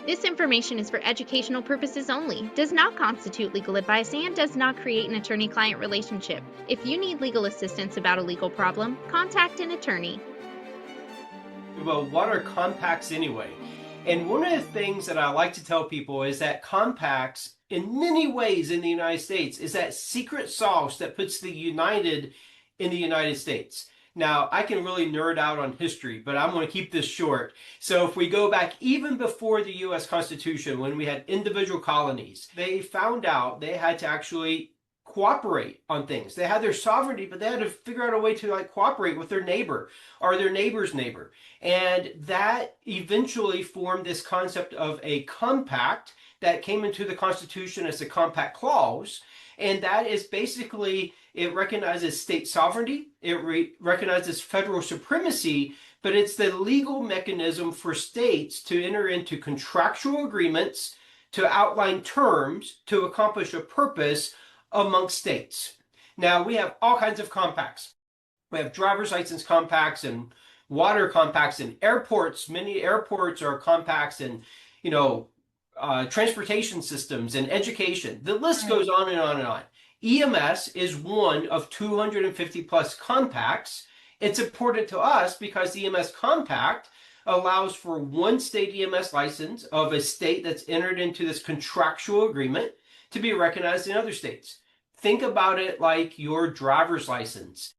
This information is for educational purposes only, does not constitute legal advice, and does not create an attorney-client relationship. If you need legal assistance about a legal problem, contact an attorney. Well, what are compacts anyway? And one of the things that I like to tell people is that compacts, in many ways in the United States, is that secret sauce that puts the United in the United States. Now, I can really nerd out on history, but I'm going to keep this short. So if we go back even before the U.S. Constitution, when we had individual colonies, they found out they had to actually cooperate on things. They had their sovereignty, but they had to figure out a way to cooperate with their neighbor or their neighbor's neighbor. And that eventually formed this concept of a compact that came into the Constitution as a compact clause. And that is basically, it recognizes state sovereignty, it recognizes federal supremacy, but it's the legal mechanism for states to enter into contractual agreements to outline terms to accomplish a purpose amongst states. Now, we have all kinds of compacts. We have driver's license compacts and water compacts and airports. Many airports are compacts and, transportation systems and education. The list goes on and on and on. EMS is one of 250 plus compacts. It's important to us because the EMS Compact allows for one state EMS license of a state that's entered into this contractual agreement to be recognized in other states. Think about it like your driver's license.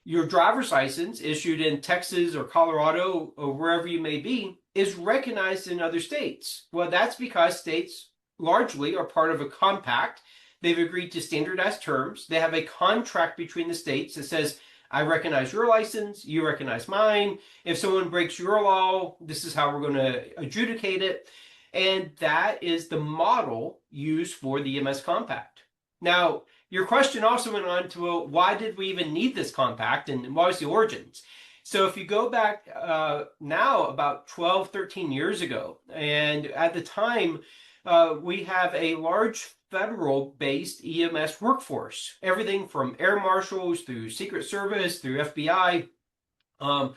Your driver's license issued in Texas or Colorado or wherever you may be is recognized in other states. Well, that's because states largely are part of a compact. They've agreed to standardized terms. They have a contract between the states that says, I recognize your license, you recognize mine. If someone breaks your law, this is how we're going to adjudicate it. And that is the model used for the EMS Compact. Now, your question also went on to, well, why did we even need this compact and what was the origins? So if you go back now about 12, 13 years ago, and at the time, we have a large federal-based EMS workforce, everything from air marshals through Secret Service, through FBI, all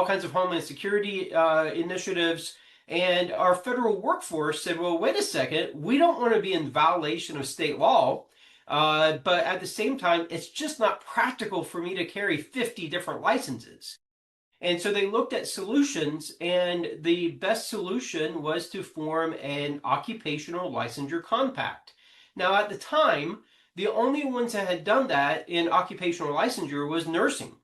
kinds of Homeland Security initiatives. And our federal workforce said, well, wait a second, we don't want to be in violation of state law. But at the same time, it's just not practical for me to carry 50 different licenses. And so they looked at solutions, and the best solution was to form an occupational licensure compact. Now, at the time, the only ones that had done that in occupational licensure was nursing.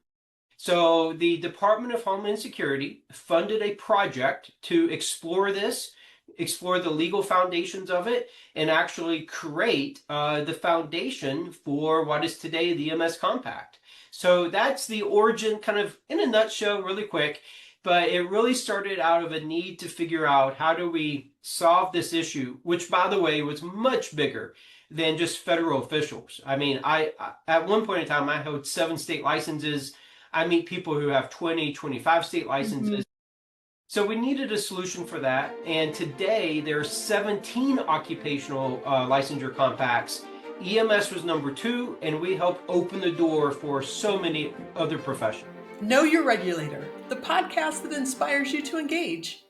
So the Department of Homeland Security funded a project to explore this, explore the legal foundations of it, and actually create the foundation for what is today the EMS Compact. So that's the origin, kind of in a nutshell, really quick, but it really started out of a need to figure out how do we solve this issue, which, by the way, was much bigger than just federal officials. I mean, I at one point in time, I held 7 state licenses. I meet people who have 20, 25 state licenses. So we needed a solution for that, and today there are 17 occupational licensure compacts. EMS was number 2, and we helped open the door for so many other professions. Know Your Regulator, the podcast that inspires you to engage.